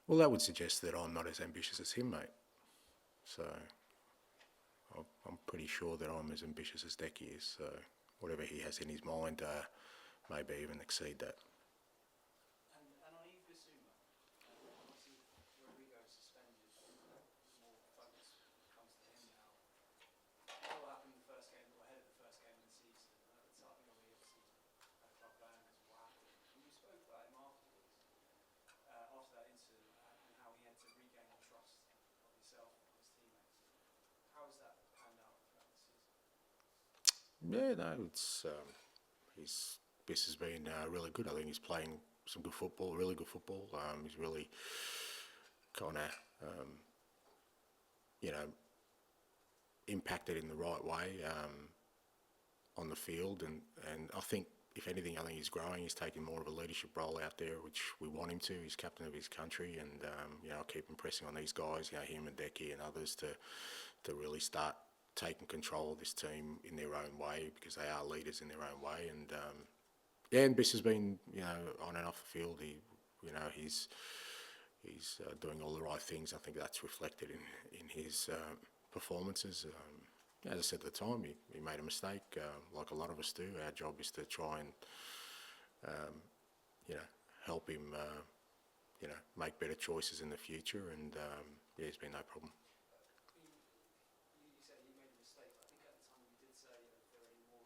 Well, that would suggest that I'm not as ambitious as him, mate. So I'm pretty sure that I'm as ambitious as Decky is. So whatever he has in his mind, maybe even exceed that. And on Yves Bissouma, obviously Rodrigo suspended, more focus comes to him now. What happened in the first game, or ahead of the first game of the season? At the time, we obviously had a club ban because of what happened. And you spoke about him afterwards, after that incident, and how he had to regain the trust of yourself and his teammates. How has that panned out throughout the season? Yeah, no, Biss has been really good. I think he's playing some good football, really good football. He's really kind of, you know, impacted in the right way on the field, and I think, if anything, I think he's growing. He's taking more of a leadership role out there, which we want him to. He's captain of his country, and I keep impressing on these guys, him and Decky and others, to really start taking control of this team in their own way, because they are leaders in their own way. And and Biss has been, on and off the field. He's doing all the right things. I think that's reflected in his performances. As I said at the time, he made a mistake, like a lot of us do. Our job is to try and, help him, make better choices in the future. And it's been no problem. You said he made a mistake. I think at the time you did say that if there were any more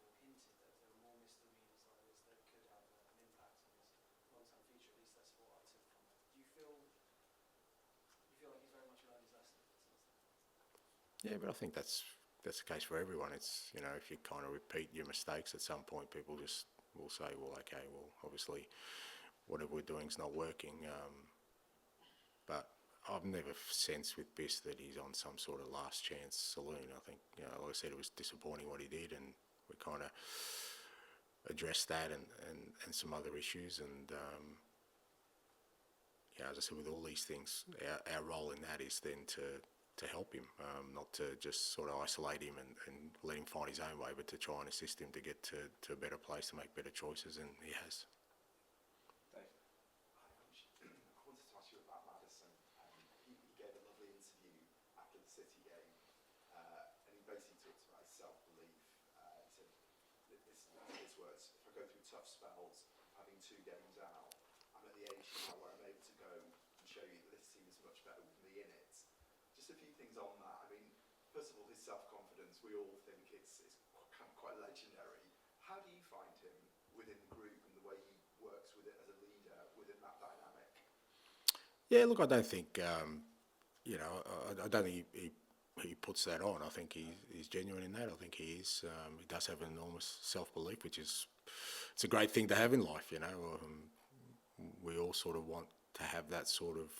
or hinted that if there were more misdemeanors like this that could have an impact on his long-term future. At least that's what I took from it. Do you feel like he's very much learned his lesson since then? Yeah, but I think that's the case for everyone. It's, if you kind of repeat your mistakes, at some point people just will say, well, okay, well, obviously whatever we're doing is not working. But I've never sensed with Biss that he's on some sort of last chance saloon. I think, like I said, it was disappointing what he did, and we kind of addressed that and some other issues. And as I said, with all these things, our role in that is then to help him, not to just sort of isolate him and let him find his own way, but to try and assist him to get to a better place, to make better choices, and he has. Dave, I wanted to ask you about Maddison. He gave a lovely interview after the City game, and he basically talked about his self-belief. He said, his words, if I go through tough spells, having 2 games out, I'm at the age now where I'm able to go and show you that this team is much better with me in it. Just a few things on that. I mean, first of all, his self-confidence, we all think it's kind of quite legendary. How do you find him within the group and the way he works with it as a leader within that dynamic? Yeah, look, I don't think, I don't think he puts that on. I think he's genuine in that. I think he is. He does have an enormous self-belief, it's a great thing to have in life, we all sort of want to have that sort of,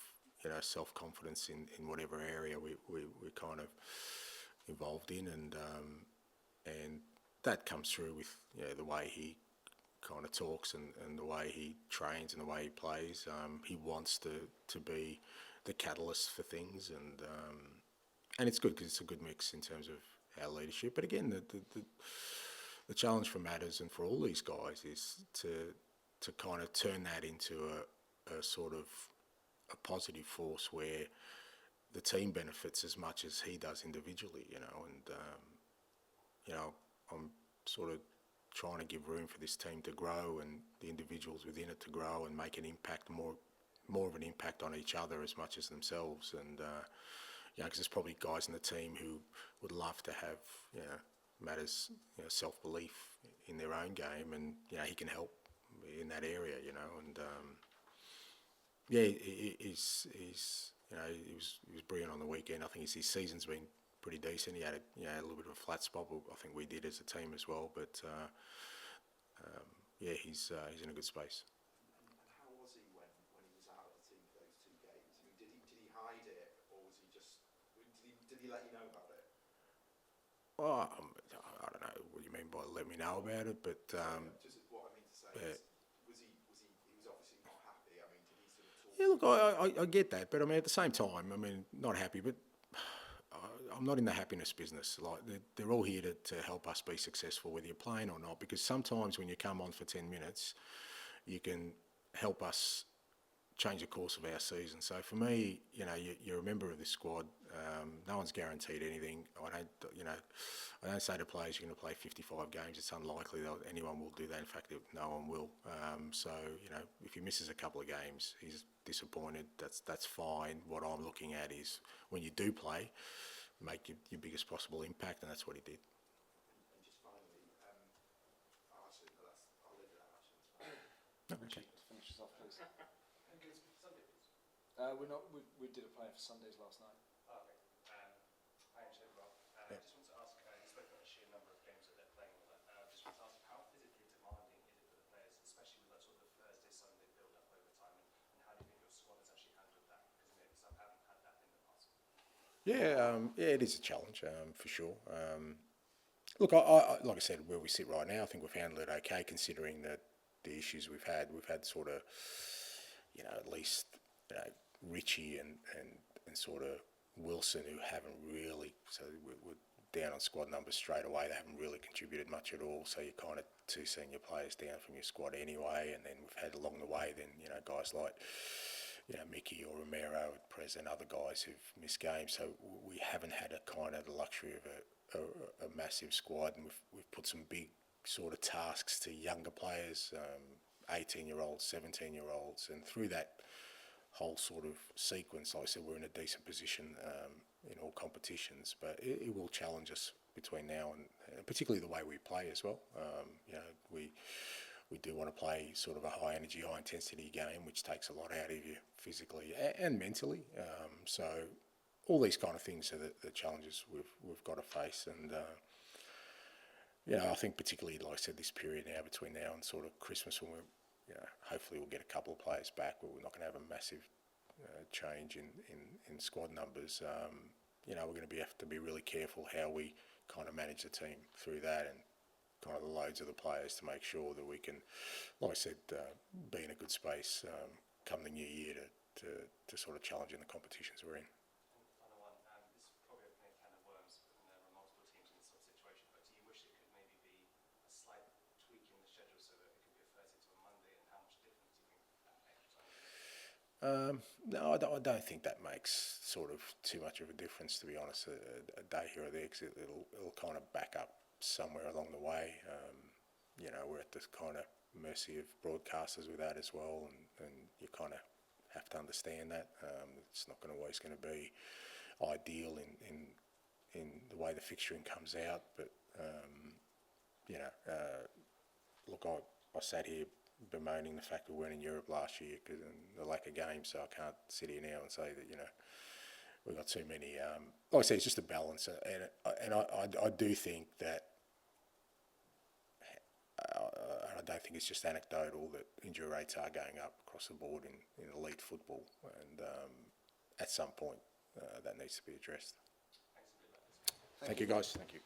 self-confidence in whatever area we're kind of involved in, and that comes through with the way he kind of talks and the way he trains and the way he plays. He wants to be the catalyst for things, and it's good because it's a good mix in terms of our leadership. But again, the challenge for Matters and for all these guys is to kind of turn that into a sort of a positive force where the team benefits as much as he does individually, and I'm sort of trying to give room for this team to grow and the individuals within it to grow and make an impact, more of an impact on each other as much as themselves. And because there's probably guys in the team who would love to have Matters self-belief in their own game, and he can help in that area, and he was brilliant on the weekend. I think his season's been pretty decent. He had a little bit of a flat spot, but I think we did as a team as well. But he's in a good space. And how was he when he was out of the team for those 2 games? I mean, did he hide it, or was he just did he let you know about it? Oh, I don't know what you mean by let me know about it, but Just what I mean to say is, was he was obviously not happy. I mean, did he sort of talk? yeah, look, I get that, but I mean at the same time, not happy, but I'm not in the happiness business. Like they're all here to help us be successful, whether you're playing or not. Because sometimes when you come on for 10 minutes, you can help us change the course of our season. So for me, you're a member of this squad. No one's guaranteed anything. I don't say to players you're going to play 55 games. It's unlikely that anyone will do that. In fact, no one will. So if he misses a couple of games, he's disappointed. That's fine. What I'm looking at is when you do play, make your biggest possible impact, and that's what he did. And just finally, actually, no, I'll leave it at actually. Richie, to finish us off, please. And can you speak for Sunday, please? We did a play for Sundays last night. Oh, okay. Hi, Ange, Rob. I just want to ask, you spoke about the sheer number of games that they're playing and all that. I just want to ask, how physically demanding is it for the players, especially with that sort of Thursday, Sunday build-up over time, and how do you think your squad has actually handled that? Because maybe some haven't had that in the past. Yeah, it is a challenge for sure. Look, I like I said, where we sit right now, I think we've handled it okay, considering that the issues we've had. We've had sort of, at least Richie and sort of Wilson, who haven't really. So we're down on squad numbers straight away. They haven't really contributed much at all. So you're kind of two senior players down from your squad anyway. And then we've had along the way, then guys like Mickey or Romero at present, other guys who've missed games. So we haven't had a kind of the luxury of a massive squad, and we've put some big sort of tasks to younger players, 18-year-olds, 17-year-olds, and through that whole sort of sequence, like I said, we're in a decent position in all competitions, but it will challenge us between now and particularly the way we play as well. We do want to play sort of a high energy, high intensity game, which takes a lot out of you physically and mentally. So all these kind of things are the challenges we've got to face, and I think particularly, like I said, this period now between now and sort of Christmas, when hopefully we'll get a couple of players back, but we're not going to have a massive change in squad numbers. We're going to have to be really careful how we kind of manage the team through that, and kind of the loads of the players to make sure that we can, like I said, be in a good space come the new year to sort of challenge in the competitions we're in. And final one, this is probably opening a can of worms, and there are multiple teams in this sort of situation, but do you wish it could maybe be a slight tweak in the schedule so that it could be a Thursday to a Monday, and how much difference do you think that extra time would make? No, I don't think that makes sort of too much of a difference, to be honest. A day here or there, because it'll kind of back up somewhere along the way. We're at this kind of mercy of broadcasters with that as well, and you kind of have to understand that it's not always going to be ideal in the way the fixturing comes out. But look, I sat here bemoaning the fact we weren't in Europe last year because of the lack of games, so I can't sit here now and say that we've got too many. Like I say, it's just a balance, and I do think that. I don't think it's just anecdotal that injury rates are going up across the board in elite football, and at some point that needs to be addressed. Thanks and good luck. Thank you, guys. Thank you.